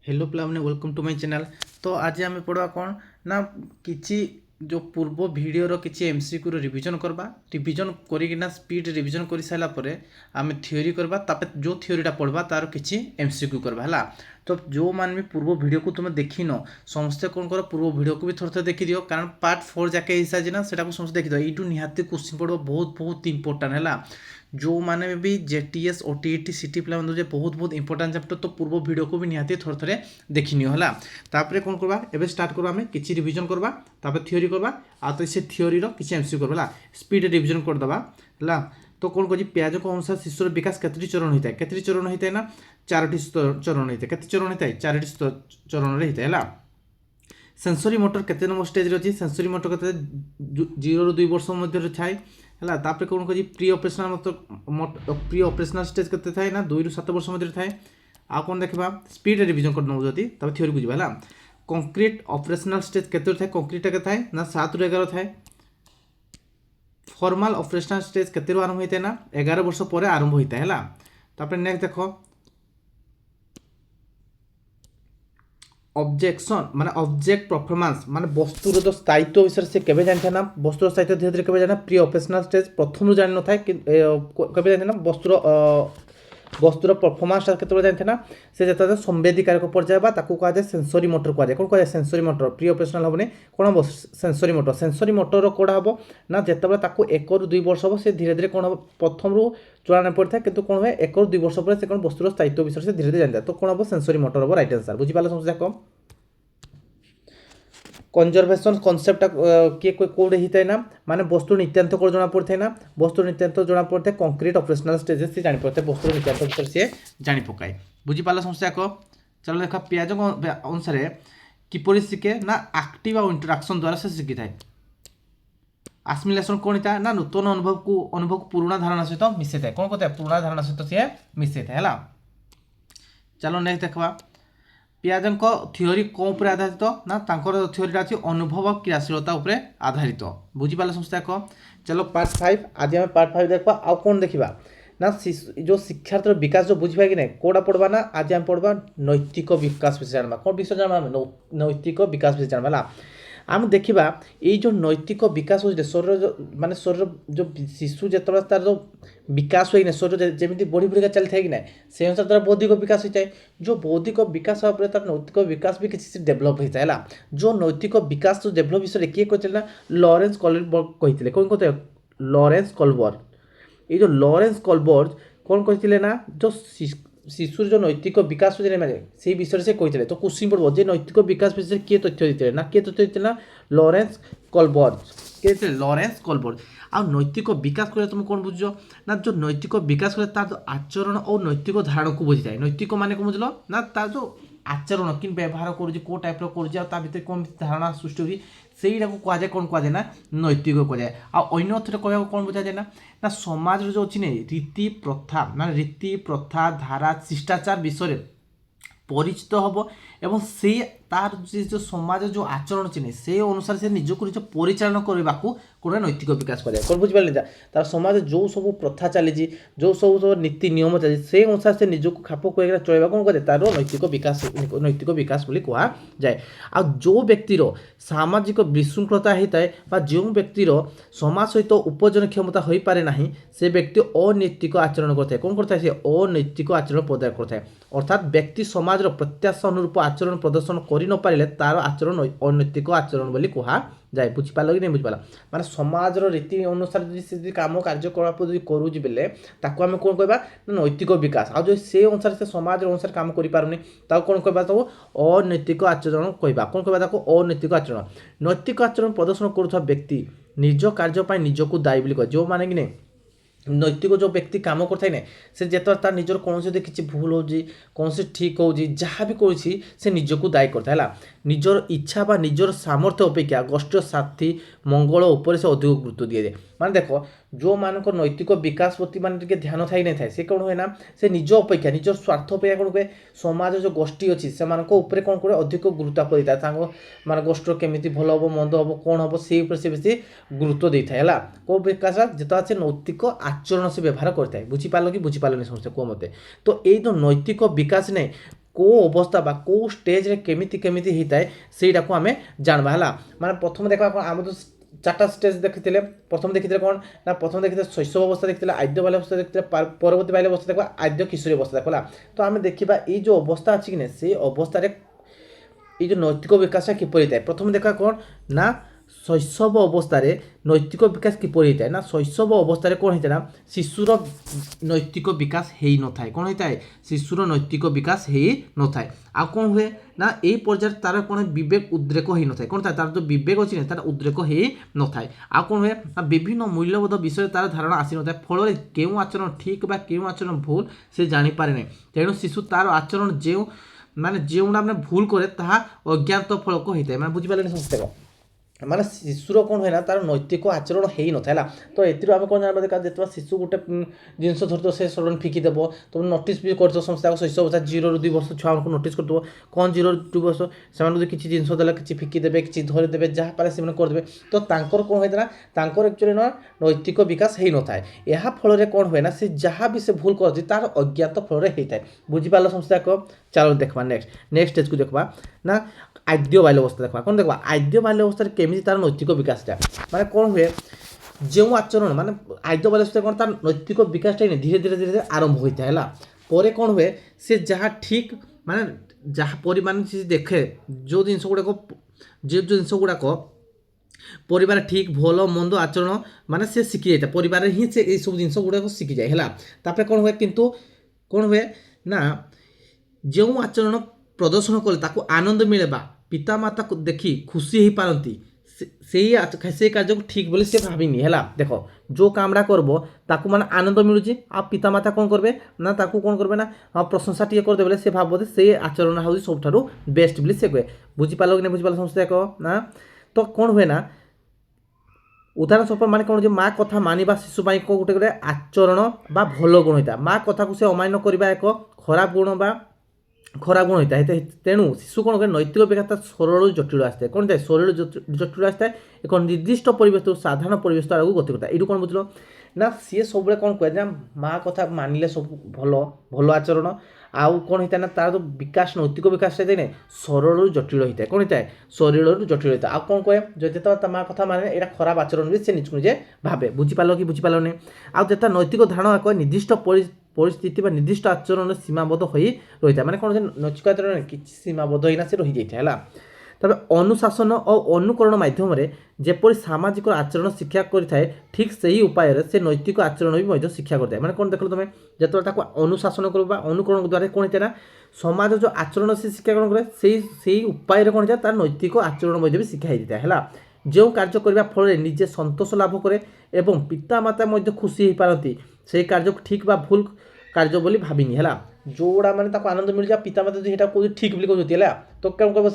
Hello पिलाने welcome to my channel. तो आज आम पढ़ा कौन ना किसी जो पूर्व वीडियो किसी एमसीक्यू रिवीजन करवा रिवीजन करना स्पीड रिवीजन कर सारा आम थ्योरी करवा तापर जो थ्योरीटा पढ़वा तार किसी एमसीक्यू करवा है। तो जो मान भी पूर्व वीडियो को तुम देखी न समस्ते कौन कर पूर्व वीडियो को भी थोड़े थोड़े देखी दियो कारण पार्ट 4 जाके हिसाब से ना से समस्त देखी दियो यू निहाती क्वेश्चन पढ़ो बहुत बहुत इंपोर्टाट है। जो मैंने भी जेटीएस ओटीईटी सीटी पे बहुत बहुत इंपोर्टाट चैप्टर तो पूर्व वीडियो को भी निहाती थोड़े थोड़े देखी नियो है। तापर कौन करवा एबे स्टार्ट करवा आम किसी रिवीजन करवा तापर थ्योरी करवा आ तो से थ्योरी किसी एमसीक्यू करवा स्पीड रिवीजन करदे है। तो कौन कह प्याज को अनुसार शिशुर विकास केतोटी चरण होता है केतोटी चरण होता है ना 4टी चरण होता है केते चरण होता है 4टी चरण होता है। सेंसरी मोटर केते नंबर स्टेज अच्छी सेंसरी मोटर के 0 ରୁ 2 वर्ष मध्य थाए है। तापर कौन कह प्री ऑपरेशनल स्टेज केते थाए ना 2 ରୁ 7 वर्ष मध्य थाए। आ कौन देखा स्पीड रिवीजन कर नौ जदि तब थ्योरी बुझा है। कंक्रीट ऑपरेशनल स्टेज केते थाए कंक्रीट के थाए ना 7 ରୁ 11 थाए। फॉर्मल ऑपरेशनल स्टेज केते आरंभ होता है ना 11 वर्ष पर आरंभ होता है। तापर नेक्स्ट देख ऑब्जेक्शन माने ऑब्जेक्ट परफॉर्मेंस माने वस्तुर जो स्थायित्व विषय से केबे जानथे ना वस्तुर स्थायित्व धीरे धीरे केबे जाना प्री ऑपरेशनल स्टेज प्रथम जान न थाए केबे जानथे ना वस्तुर परफॉर्मेंस केते जानथे ना से जता संवेदीकारक पर्याय बा ताकू कहा जाय सेंसरी मोटर कहा जाय कोन कहा जाय सेंसरी मोटर प्री ऑपरेशनल होबने कोन हो सेंसरी मोटर कोडा हबो ना जेतेबे ताकू 1 ରୁ 2 वर्ष हबो से धीरे धीरे कोन प्रथम रू चलाने पड़ता है किंतु कोन है 1 ରୁ 2 वर्ष पर से कोन वस्तुर स्थायित्व विषय से धीरे धीरे जानता तो कोन हबो सेंसरी मोटर हबो राइट आंसर बुझी पाला समझ जाको। कंजर्वेशन कनसेप्ट किए कौटे होता है ना माने वस्तु नित्यांत को जना पड़ता है ना वस्तु नित्यांत जना पड़ता है कंक्रीट ऑपरेशनल स्टेज से जानी पड़ता है वस्तु नित्यांत विषय से जानी पकाए बुझी पाला समस्या को। चलो देखा पियाज अनुसार किपरि शिखे ना एक्टिव और इंटराक्शन द्वारा से शिखी थाए। आसिमिलेशन कौन होता है ना नूतन अनुभव को पुराना धारणा सहित मिसे थाए कौन कहता है पुराना धारणा सहित सी मिसे थाए है। चलो नेक्स्ट देखा पियाज थ्योरी कौन पर आधारित ना थ्योरीटा अच्छी अनुभव और क्रियाशीलता उपर आधारित बुझीपाल समस्या को। चलो पार्ट 5 आज आम पार्ट 5 देखा आउ कौन देखा ना जो शिक्षार्थी विकास जो बुझा कि नहीं कौटा पढ़वा ना आज आम पढ़वा नैतिक विकास विषय जाना कौन विषय जाना नैतिक विकास विषय जाना आम देखा ये जो नैतिक विकास हो शरीर माने शरीर जो शिशु जो तार जो विकास हुए शरीर जमी बढ़ी बढ़िका चली था कि ना से अनुसार तार बौद्धिक विकास होता है जो बौद्धिक विकास होगा तार नैतिक विकास भी किसी डेभलप होता है। जो नैतिक विकास जो डेभलप विषय किए कहते ना लॉरेंस कॉलबर्ग कहते कौन कहते लॉरेंस कॉलबर्ग ये जो लॉरेंस कॉलबर्ग कौन कहते ना जो शिशुर जो नैतिक विकास हो माने से विषय से कहते तो क्वेश्चन पड़ो जे नैतिक विकास विषय किए तथ्य देते ना किए तथ्य देते ना लॉरेंस कॉलबर्ग किए लॉरेंस कॉलबर्ग आ नैतिक विकास कर तुम कौन बुझ ना जो नैतिक विकास कर तार जो आचरण और नैतिक धारणा को बुझी जाए नैतिक माने कौन बुझल ना तार जो आचरण कि व्यवहार करो टाइप भर कौन धारणा सृष्टि हुई सेटा को कह जाए कौन कह जाए ना नैतिक कह जाए अन्य अर्थरे कह कौन बुझा जाए ना समाज जो अच्छी नहीं रीति प्रथा माने रीति प्रथा धारा शिष्टाचार विषय परिचित हम एवं से तार जो समाज जो आचरण चिन्ह से अनुसार से निजक निज परिचालन करने को कौन नैतिक विकास कराए कौन बुझे तार समाज जो सब प्रथा चली जो सब नीति नियम चली से अनुसार से निजक खाप खुआ चलवा कौन कहे तार नैतिक विकास कह जाए। आ जो व्यक्तिर सामाजिक विशृंखलता होता है जो व्यक्तिर समाज सहित उपजन क्षमता हो पारे ना से व्यक्ति अनैतिक आचरण करता है कौन करता है से अनैतिक आचरण प्रदान करता है अर्थात व्यक्ति समाज प्रत्याशा अनुरूप आचरण प्रदर्शन कर न पारे तार आचरण अनैतिक आचरण बोली कह जाए बुझिपाल कि नहीं बुझिपाल माने समाज रीति अनुसार जो कम कार्यकलाप करुँच बेले ताको आम कौन कहवा नैतिक विकास आ जो से अनुसार से समाज अनुसार कम करें कौन कहवा तो अनैतिक आचरण कहवा कौन कहवा अनैतिक आचरण नैतिक आचरण प्रदर्शन करुवा व्यक्ति निज कार्य निजक दायी बोली कह जो माने कि नहीं नैतिक जो व्यक्ति काम करता है से जिते तार निजर कौन किसी भूल हो कौन ठीक हो जहाँ भी कर निजक दायी करता है निजर इच्छा बा निजर सामर्थ्य अपेक्षा गोष्ठी साथी मंगल उपर से अधिक गुरुत्व दिए जाए माने देख जो मानक नैतिक विकास प्रति मानते ध्यान थी नहीं था से कौन हुए ना से निज अपेक्षा निजर स्वार्थ अपेक्षा कौन कहे समाज जो गोष्ठी अच्छी से कौन करे अधिक गुरुत्व देता माने गोष्ठी केमी भल हम मंद हम कौन हम से बेसी गुरुत्व दे था है कौ विकास जिते से नैतिक आचरण से व्यवहार करता है बुझीपाल कि बुझीपाल समस्या कह मत तो ये जो नैतिक विकास नहीं को अवस्था बा को स्टेज रे केमिति केमिति हिताए सेटाको आमे जानबा हला माने प्रथम देखा आम तो 4टा स्टेज देखिथिले प्रथम देखिथिले कोन ना प्रथम देखिथिले शैशव अवस्था देखिथिले आद्य बाल्य अवस्था देखिथिले परवर्ती बाल्य अवस्था देखबा आद्य किशोरी अवस्था देखला तो आमे देखिबा ए जो अवस्था अछि कि से अवस्था रे ए जो नैतिक विकास किपरि थाए प्रथम देखा कोन ना शैशव अवस्था नैतिक विकास किपरि होता है ना शैशव अवस्था कौन होता है ना शिशुर नैतिक विकास हो न था कौन होता है शिशुर नैतिक विकास हो न था आ कौन हुए ना यही पर्यायर तार कौन विवेक उद्रेक हो न था कौन था तार जो विवेक अच्छी ना तार उद्रेक हो न था आ कौन हुए ना विभिन्न मूल्यबोध विषय तार धारणा आसी न था फल क्यों आचरण ठीक बा क्यों आचरण भूल से जानीपारे ना तेणु शिशु तार आचरण जो माने जोटा मैंने भूल करे ताहा अज्ञात फलक होता है मैं बुझिपारे समस्या माने शिशुर कौन हुए ना तार नैतिक आचरण हो न था तो ये आम कौन जानवा देखा जितना शिशु गोटे जिनस धरत से सडन फिकिदेव तुम नोटिस भी कर समस्या शैशव अवस्था 0 ରୁ 2 वर्ष छुआ को नोटिस कर कौन 0 ରୁ 2 वर्ष से किसी जिनस देला कि फिकिदेवे कि धरीदेवे जहाँ पारे से करदे तो तांकर कौन होता ना एक्चुअली ना नैतिक विकास हो न था यह फल कौन हुए ना से जहाँ भी से भूल कर तार अज्ञात फल होता है बुझिपार समस्या को चलो देखा नेक्स्ट स्टेज को देखा ना आद्य बाल्य अवस्था देखा कौन देखा आद्य बाल्य अवस्था केमी तार नैतिक विकासटा माने कौन हुए जो आचरण माने आद्य बाल्य अवस्था कौन तार नैतिक विकासटा धीरे धीरे धीरे धीरे आरंभ होता है पर कौन हुए से जहाँ ठीक माने जहाँ परिमाण से देखे जो जिनस गुड़ाक जो जिनस गुड़ाक परिवार ठीक भल मंद आचरण माने से शिखी जाए परिवार ही से ये सब जिनस गुड़ाक शिखी जाए है कौन हुए किंतु कौन हुए ना जो आचरण प्रदर्शन कले ताको आनंद मिले पितामाता को देखी खुशी हो पारती से कार्य को ठीक बोले से भाविनी है देख जो कामटा करब ताकू माने आनंद मिलूँ आ पितामाता कौन करेंगे ना ताकू कौन करेंगे ना प्रशंसा टी करदे बोले से भावते से आचरण हूँ सब बेस्ट बोली से कहे बुझीपाल कि नहीं बुझीपाल समस्या कह ना तो कौन हुए ना उदाहरण स्वरूप माने कौन माँ कथा मानिबा शिशुपाई गोटे गोटे आचरण बा भल गुण होता माँ कथा को से अमान्य करने एक खराब गुण बा खराब गुण होता है तेणु शिशु कौन नैतिक विकास सरल जटिल आसता है कौन था सरल जटिल आसता है एक निर्दिष्ट परिवेश साधारण परिवेश आगे गति करता है ये कौन बुझल ना सी सब कौन कहे ना माँ कथा मानिले सब भल भल आचरण आउ कौन होता है ना तार जो विकास नैतिक विकास ना सरल जटिल होता है कौन होता है सरल जटिल होता है आ कौन कहे जो माँ कथा माने यहाँ खराब आचरण भी से निजक निजे भावे बुझीपाल कि बुझीपाल नहीं आते नैतिक धारणा एक निर्दिष्ट परिस्थिति निर्दिष्ट आचरण सीमाबद्ध हो रही है माने कौन नैतिक आचरण कि सीमाबद्ध होना से रही जाए है तबे अनुशासन और अनुकरण माध्यम जेपरी सामाजिक आचरण शिक्षा करें ठीक से ही उपाय से नैतिक आचरण भी शिक्षा करता है माने कौन देख तुम जो अनुशासन कर अनुकरण द्वारा कौन होता है ना समाज जो आचरण से शिक्षा ग्रहण करे से उपाय कौन होता है तार नैतिक आचरण भी शिखा देता है जो कार्य करने फल निजे संतोष लाभ करे एवं पितामाता खुशी हो पारती से कार्य ठीक बा भूल कार्य बोली भाविनी है जोड़ा माने ताको आनंद मिल जाए पितामाता जो यहाँ कह ठीक बोली कहते है तो कौन कह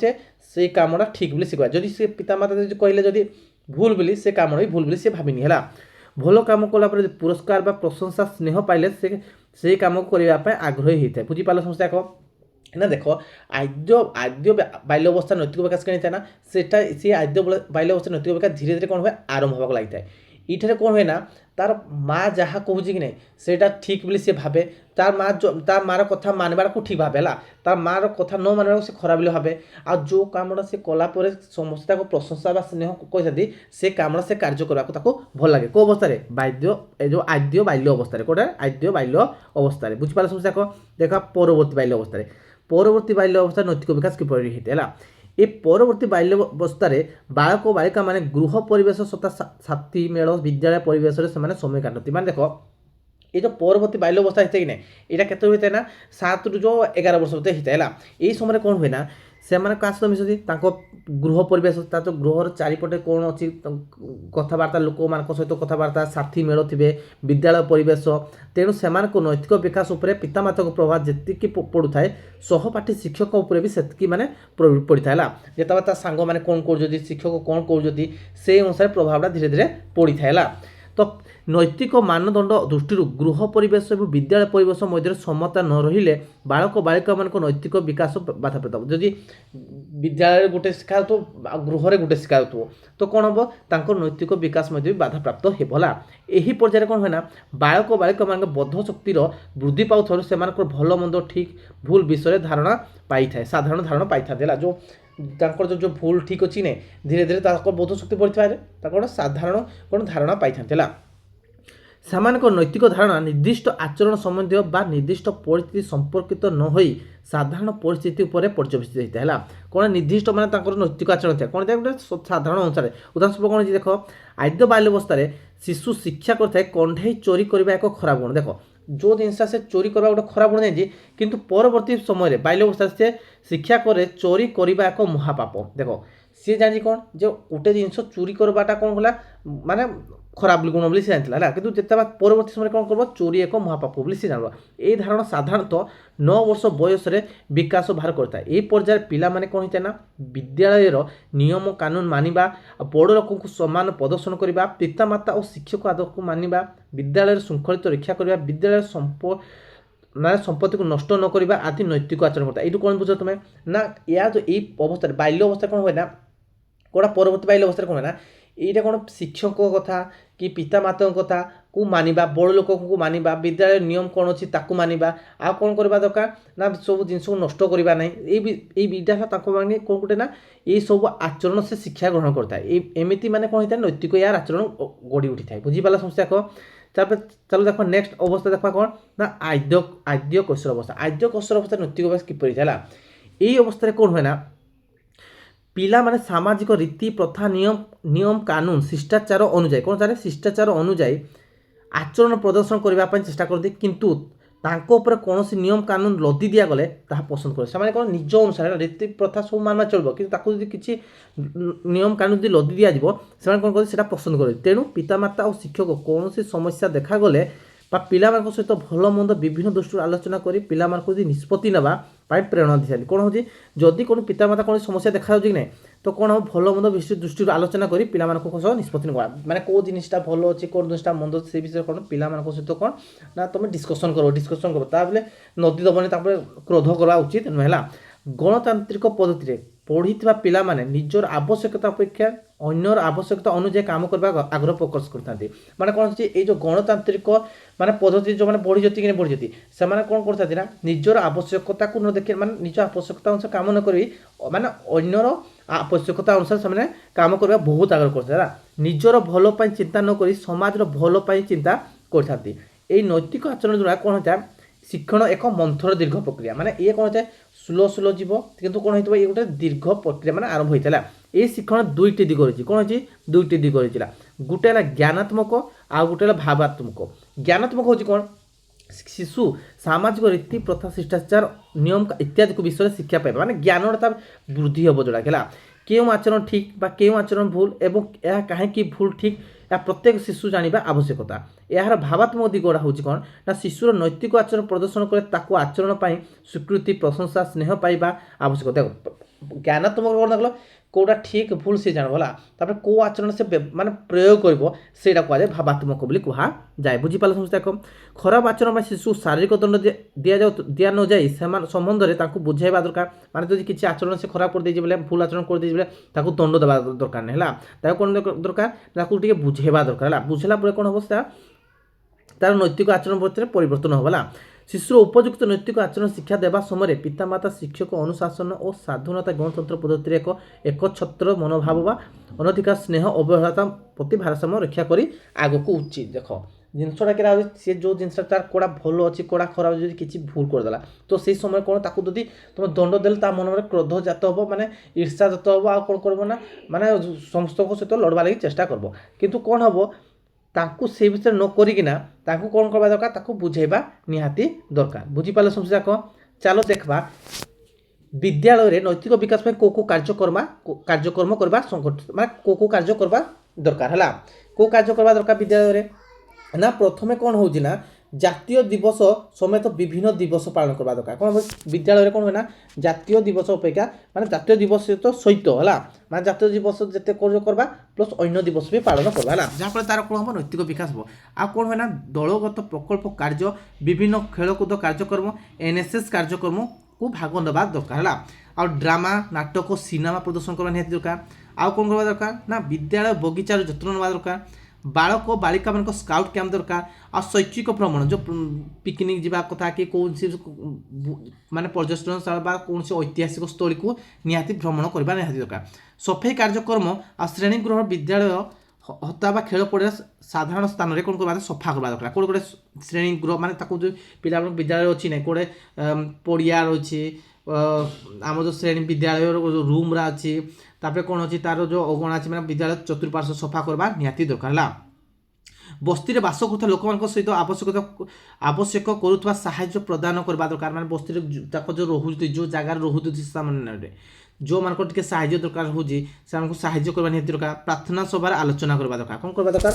से कामटा ठीक बोली शिखा जदि से पितामाता कहले जदि भूल बोली से काम भी भूल बोली से भाविनी है भल कम कलापर पुरस्कार बा प्रशंसा स्नेह पाइले से काम करने आग्रही होता है बुझीपाल समस्या कह ना देख आद्य बाल्य अवस्था नैतिक विकास कहीं ना सेटा सी आद्य बाल्य अवस्था नैतिक विकास धीरे धीरे कौन हुए आरंभ होगा लगी है ये कौन हुए ना तार माँ जहाँ कहूँ कि नहीं सेटा ठीक बोली से भावे तार मार कथा मानबार को ठीक भावे तार मार कथा न मानबार से खराब बोली भावे आ जो कामटा से कलापर समस्त प्रशंसा बा स्नेह कहते से कामटा से कार्य करने को भल लगे कौ अवस्था जो आद्य बाल्य अवस्था कौटा आद्य बाल्य अवस्था बुझीपाल समस्या कह देखा परवर्ती बाल्य अवस्था नैतिक विकास किपरि होता है ए परवर्ती बाल्य अवस्था बालक और बालिका माने गृह परिवेश सता साथी मेल विद्यालय परिवेश से समय काटती माने देख ये जो परवर्ती बाल्य अवस्था होता है कि नहीं यहाँ केते होता है ना 7 ରୁ 11 वर्ष होता है यही समय कौन हुए ना से मैंने क्या सहित मिशती गृह परिवेश जो गृहर चारिपटे कौन अच्छी कथबार्ता लोक मान सहित कथबार्ता साथी मेल थे विद्यालय परिवेश तेणु से नैतिक विकास उपर पितामाता को प्रभाव जी पड़ू थाए सहपाठी शिक्षक उपर भी से माने पड़ता है जिते सांग मैंने कौन कर शिक्षक कौन कर से अनुसार प्रभावटा धीरे धीरे पड़ी था तो नैतिक मानदंड दृष्टि गृह परिवेश और विद्यालय परिवेश मध्य समता न रहिले बालक बालिका मान नैतिक विकास बाधाप्राप्त हो। जदि विद्यालय गोटे शिक्षा हो गृह गोटे शिक्षा हो तो कौन हम तांको नैतिक विकास मध्य बाधाप्राप्त होगा। यही पर्यायर कौन हुए ना बालक बालिका मान बोध शक्तिर वृद्धि पाऊँ से भल मंद ठीक भूल विषय धारणा पाई था साधारण धारणा पाई था जो जो भूल ठीक अच्छी ने धीरे धीरे बोध शक्ति बढ़ी साधारण कौन धारणा पाई था सामान्य नैतिक धारणा निर्दिष्ट आचरण संबंधी बा निर्दिष्ट परिस्थिति संपर्कित न होई साधारण परिस्थिति उपर पर्यवेसित होता है कौन निर्दिष्ट माने नैतिक आचरण था कौन गोटे साधारण अनुसार उदाहरण कौन देख आद्य बाल्यावस्था शिशु शिक्षा करता है कंढे चोरी करने एक खराब गुण देख जो जिनसा से चोरी करवा गोटे खराब गुण नहीं किंतु परवर्ती समय बाल्यावस्था से शिक्षा करे चोरी करने एक महापाप देख सी जानी कौन जो गोटे जिनस चोरी करवाटा कौन होला माने खराब गुण बोली सी जानता है कि जिते परवर्ती समय कौन कर चोरी एक महापाप बोली सी जान ये धारणा साधारणतः 9 वर्ष बयस विकास बाहर करता है। ये पर्यायर पिला माने कौन होता है ना विद्यालय नियम कानून मानिबा बड़ लोक को सम्मान प्रदर्शन करने पितामाता और शिक्षक आदर को मानिबा विद्यालय श्रृंखलित रक्षा करने विद्यालय माने संपत्ति को नष्ट न करवा आदि नैतिक आचरण करता है। ये कौन बुझ तुम्हें ना या जो ये अवस्था बाल्य अवस्था कौन हुए ना कौटा परवर्ती बाल्य अवस्था कौन हुए ना ये कौन शिक्षक कथा कि पितामाता कथा को मानिबा बड़ लोक को मानिबा विद्यालय नियम कौन अच्छी ताकू मानिबा आ कौन करवा दरकार ना सब जिन को नष्ट करवा ना ये माने कौन गोटे ना ये सब आचरण से शिक्षा ग्रहण करता है एमती माने कौन होता है नैतिक यार आचरण गढ़ी उठी था बुझीपाला समस्या कह चलो देख नेक्स्ट अवस्था देखा कौन ना आद्य कैशोर अवस्था आद्य कैशोर अवस्था नैतिक अभ्यास किपरि था यही अवस्था कौन हुए ना पिला माने सामाजिक रीति प्रथा नियम कानून शिष्टाचार अनुजाई कौन चाहे शिष्टाचार अनुजाई आचरण प्रदर्शन करने चेष्टा करते किंतु तांको ऊपर कौन नियम कानून लदी दिया गले ताहा पसंद करे से कौन निज अनुसार रीति प्रथा सब मानवा चलो कि किसी नियम कानून जो लदी दि जाव से कौन करते पसंद करे तेणु पितामाता और शिक्षक कौन समस्या देखा गले पिला सहित भल मंद विभिन्न दृष्टि आलोचना कर पिला निष्पत्ति नेबा प्रेरणा दी था कौन हो जदि कौन पितामाता कौन समस्या देखा कि ना तो कौन हम भल मंद दृष्टि आलोचना कर पिला निष्पत्ति ना माने कौ जिनटा भल अच्छे कौन जिनटा मंद अच्छे से विषय कौन पिला सहित कौन ना तुम डिस्कसन कर ताबले नदी दबनी क्रोध करवा उचित नुहला गणतांत्रिक पद्धति पढ़ी पिला माने निजर आवश्यकता अपेक्षा अन्यर आवश्यकता अनुଯାयी काम करने आग्रह प्रकाश करते माने कौन ये जो गणतांत्रिक माने पद्धति जो मैंने बढ़ी जाती कि बढ़ी जाती से कौन करते ना निजर आवश्यकता को न देखिए माने निज आवश्यकता अनुसार काम न करी माने अन्यर आवश्यकता अनुसार से काम करने बहुत आग्रह करते निजर भल चिंता न करी समाज भल चिंता करते नैतिक आचरण द्वारा कौन होता है शिक्षण एक मंथर दीर्घ प्रक्रिया माने ये कौन होता है स्लो स्लो जीव किंतु कौन होता है ये गोटे दीर्घ प्रक्रिया माने आरंभ होता है। ये शिक्षण दुईटी दिग रही कौन अच्छी दुईटी दिग रही गोटे है ज्ञानात्मक आ गोटे भावात्मक ज्ञानात्मक हूँ कौन शिशु सामाजिक रीति प्रथा शिष्टाचार नियम इत्यादि को विषय शिक्षा पाइबा माने ज्ञानता वृद्धि हम जोड़ा है क्यों आचरण ठीक बा क्यों आचरण भूल एवं यह कहीं भूल ठीक या प्रत्येक शिशु जानिबा आवश्यकता यार भावात्मक दिगड़ा हूँ कौन ना शिशुर नैतिक आचरण प्रदर्शन करे ताकू आचरण पाई स्वीकृति प्रशंसा स्नेह पाइबा आवश्यकता ज्ञानात्मक कौन देख कौटा ठीक भूल सी जान भला कौ आचरण से माने प्रयोग करा कहुए भावात्मक बोली कह जाए बुझीपाल समस्या कम खराब आचरण में शिशु शारीरिक दंड दिया न जाए संबंध में बुझाइबा दरकार माने जब किसी आचरण से खराब कर दे भूल आचरण कर दे दंड देवा दरकार नहीं कौन दरकार बुझेबा दरकार बुझला कौन हम तार नैतिक आचरण प्रति परिवर्तन होगा शिशुर उपयुक्त नैतिक आचरण शिक्षा देवा समय पितामाता शिक्षक अनुशासन और साधुनता गणतंत्र पद्धति एक छत्र मनोभाव व अनधिकार स्नेह अवहेलता प्रति भारसाम्य रक्षा कर आग को उचित देख जिनसा कि सी जो जिनसा तार कौड़ा भल अच्छी कौड़ा खराब जो किसी भूल करदेला तो से समय कौन ताकू जदि तुम दंड देले मन में क्रोध जात हम माने ईर्षा जात हम आ कौन कर ना माने समस्त सहित लड़वा लगी चेष्टा करब किंतु कौन हम ताकू से विषय न करिकिना ताकू कौन करबा दरकार ताकू बुझेबा निहाती दरकार बुझीपाले समस्या कह चलो देखबा विद्यालय रे नैतिक विकास में को कार्यक्रम करबा संगठन माने को कार्य करबा दरकार हला को कार्य करबा दरकार विद्यालय रे ना प्रथमे कौन होउची ना জাতীয় দিবস সমেত বিভিন্ন দিবস পালন করবা দরকার কোন বিদ্যালয় কোন না জাতীয় দিবস অপেক্ষা মানে জাতীয় দিবস তো সহিত হলা মানে জাতীয় দিবস যেতে করবা প্লস অন্য দিবস বি পালন করবা হলা যাফলে তার কোন হব নৈতিক বিকাশ হব আর কোন হয় না দলগত প্রকল্প কার্য বিভিন্ন খেলকুদ কার্যক্রম এনএসএস কার্যক্রম কু ভাগ নেবা দরকার হলা আর ড্রামা নাটক সিনেমা প্রদর্শন করা নিহাতি দরকার ଆଉ କ'ଣ କରିବା ଦରକାର ନା ବିଦ୍ୟାଳୟ ବଗିଚାର ଯତ୍ନ ନେବା ଦରକାର ବାଳକ ବାଳିକାମାନଙ୍କ ସ୍କାଉଟ୍ କ୍ୟାମ୍ପ ଦରକାର ଆଉ ଶୈକ୍ଷିକ ଭ୍ରମଣ ଯେଉଁ ପିକନିକ୍ ଯିବା କଥା କି କୌଣସି ମାନେ ପର୍ଯ୍ୟଟନସ୍ଥଳ ବା କୌଣସି ଐତିହାସିକ ସ୍ଥଳୀକୁ ନିହାତି ଭ୍ରମଣ କରିବା ନିହାତି ଦରକାର ସଫେଇ କାର୍ଯ୍ୟକ୍ରମ ଆଉ ଶ୍ରେଣୀଗୃହ ବିଦ୍ୟାଳୟ ହତା ବା ଖେଳ ପଡ଼ିଆ ସାଧାରଣ ସ୍ଥାନରେ କ'ଣ କରିବା ସଫା କରିବା ଦରକାର କେଉଁଠି ଗୋଟେ ଶ୍ରେଣୀଗୃହ ମାନେ ତାକୁ ଯେଉଁ ପିଲାମାନଙ୍କ ବିଦ୍ୟାଳୟ ଅଛି ନାହିଁ କେଉଁଟେ ପଡ଼ିଆ ରହିଛି ଆମର ଯେଉଁ ଶ୍ରେଣୀ ବିଦ୍ୟାଳୟର ଯେଉଁ ରୁମ୍ରା ଅଛି ତାପରେ କ'ଣ ଅଛି ତାର ଯେଉଁ ଅଗଣା ଅଛି ମାନେ ବିଦ୍ୟାଳୟ ଚତୁଃପାର୍ଶ୍ୱ ସଫା କରିବା ନିହାତି ଦରକାର ହେଲା ବସ୍ତିରେ ବାସ କରୁଥିବା ଲୋକମାନଙ୍କ ସହିତ ଆବଶ୍ୟକ କରୁଥିବା ସାହାଯ୍ୟ ପ୍ରଦାନ କରିବା ଦରକାର ମାନେ ବସ୍ତିରେ ତାଙ୍କ ଯେଉଁ ରହୁଛନ୍ତି ଯେଉଁ ଜାଗାରେ ରହୁଛନ୍ତି ସାମାନ୍ୟରେ ଯେଉଁମାନଙ୍କର ଟିକେ ସାହାଯ୍ୟ ଦରକାର ହେଉଛି ସେମାନଙ୍କୁ ସାହାଯ୍ୟ କରିବା ନିହାତି ଦରକାର ପ୍ରାର୍ଥନା ସଭାରେ ଆଲୋଚନା କରିବା ଦରକାର କ'ଣ କରିବା ଦରକାର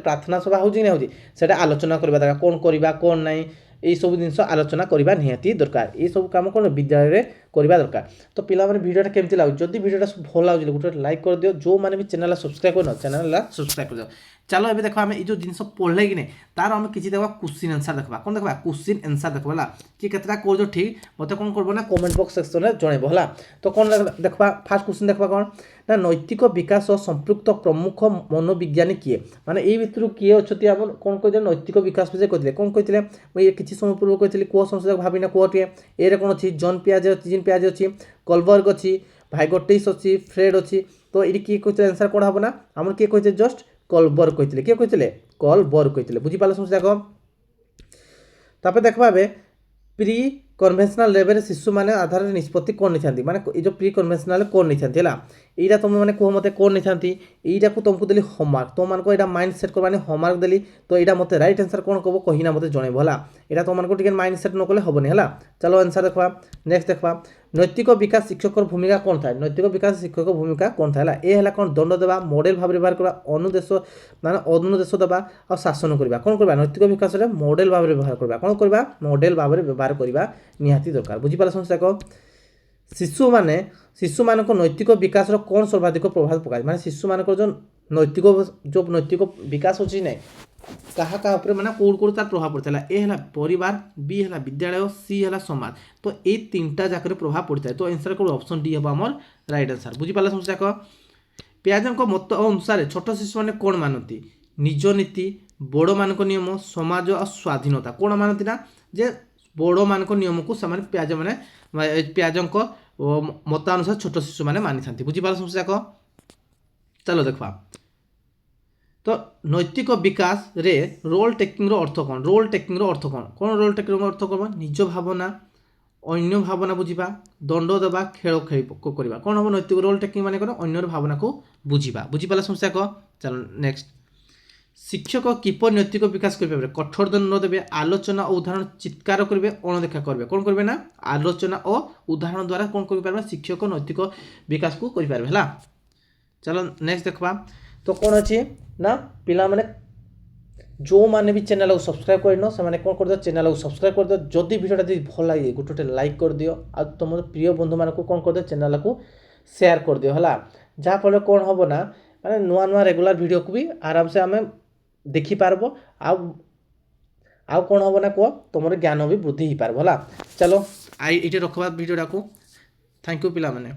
ପ୍ରାର୍ଥନା ସଭା ହେଉଛି କି ନା ହେଉଛି ସେଇଟା ଆଲୋଚନା କରିବା ଦରକାର କ'ଣ କରିବା କ'ଣ ନାହିଁ এইসব জিনিস আলোচনা করা নিহাতি দরকার এইসব কাম কোন বিদ্যালয়ে করা দরকার তো পিলামানে ভিডিওটা কেমতি লাগুଛି যদি ভিডিওটা ভাল লাগুଛି গোটে লাইক করে দিও जो माने भी चैनल सब्सक्राइब करन चैनल सब्सक्राइब कर दियो चलो एबे देखो आमे ई जो जिनिस पढ़ले कि नहीं तार आमे किछि देखबा क्वेश्चन आंसर देखबा कोन देखबा क्वेश्चन आंसर देखबा ला कि केतरा को जो ठीक मते कोन करबो ना कमेंट बॉक्स सेक्शन रे जणेबो हला तो कोन देखबा फर्स्ट क्वेश्चन देखबा कोन ना नैतिक विकास और संपृक्त प्रमुख मनोविज्ञानी किए माने एई भितरु किए अछति हम कोन कहि नैतिक विकास विषय कहितले कोन कहितले मैं ये किछि समय पूर्व कहितले को संस्था भाबिना कोटे एरे कोन अछि जॉन पियाजे अछि कलबर्ग अछि भाइगोटिस अछि फ्रेड अछि तो एडी की कहितले आंसर कोन हबो ना हमर के कहितले जस्ट कलबर्ग कहितले के कहितले कलबर्ग कहितले बुझि पालो समझ देखो तापर देखबा बे प्री कन्वेंशनल लेवल शिशु माने आधार निष्पत्ति कोन नहीं माने ये जो प्री कन्वेंशनल कोन नहीं है यहाँ तुम मैंने कह मत कौन नहीं यहाँ को तुमको देली होमवर्क तुम मान को माइंड सेट करवानी होमवर्क देली तो यहाँ मत राइट आंसर कौन कह कहीना मत जनइब है यहाँ तुम मान टे माइंड सेट नकले हेनी है चलो आंसर देखा नेक्स्ट देखा नैतिक विकास शिक्षक भूमिका कौन था नैतिक विकास शिक्षक भूमिका कौन था ये है कौन दंड देवा मॉडल भाव व्यवहार करवा अनुदेश माने अनुदेश देवा और शासन करवा कौन करवा नैतिक विकास मॉडल भाव व्यवहार करवा कौन करवा मॉडल भाव व्यवहार करवा निहाती दरकार बुझीपार समस्या को शिशु मान नैतिक विकास कौन सर्वाधिक प्रभाव पकाए माने शिशु मान जो नैतिक विकास अच्छी ना कहा माने कौन कौन तार प्रभाव पड़ता है ए है परिवार बी है विद्यालय सी है समाज तो ये तीनटा जाकर प्रभाव पड़ता है तो आंसर कौन ऑप्शन डी हम आमर राइट आंसर बुझीपार समस्या को पियाजों मत अनुसार छोट शिशु मैंने कौन मानती निज नीति बड़ मान नियम समाज और स्वाधीनता कौन मानती ना जे बड़ मान नियम को पियाज मैंने पियाजों मत अनुसार छोट शिशु मैंने मानी था बुझीपार समस्या को चलो देखा तो नैतिक विकास रे रोल टेकिंग अर्थ कौन रोल टेकिंग अर्थ कौन कौन रोल टेकिंग अर्थ कौन निज भावना अन्य भावना बुझा दंड देवा खेल खेल करवा कौन हम नैतिक रोल टेकिंग माने कौन अन्य भावना को बुझा बुझीपार समस्या को चलो नेक्स्ट शिक्षक किपर नैतिक विकास करेंगे कठोर दंड देवे आलोचना और उदाहरण चित्कार करेंगे अणदेखा करेंगे कौन करेंगे ना आलोचना और उदाहरण द्वारा कौन कर शिक्षक नैतिक विकास को करें चलो नेक्स्ट देखा तो कौन अच्छी ना पिला माने जो मैंने भी चैनल को सब्सक्राइब कर से कौन कर चैनल को सब्सक्राइब कर दियो जदि वीडियोटा भल लगे गोटे लाइक कर दियो आ तुम प्रिय बंधु मान को कौन कर दियो चैनल को शेयर कर दियो है जहाँफल कौन हम ना माने नुआ नुआ रेगुलर वीडियो को भी आराम से आम देखिपार आउ कौन हम ना कह तुम ज्ञान भी वृद्धि हो पार है चलो आई ये रखा वीडियोटा को थैंक यू पिला माने।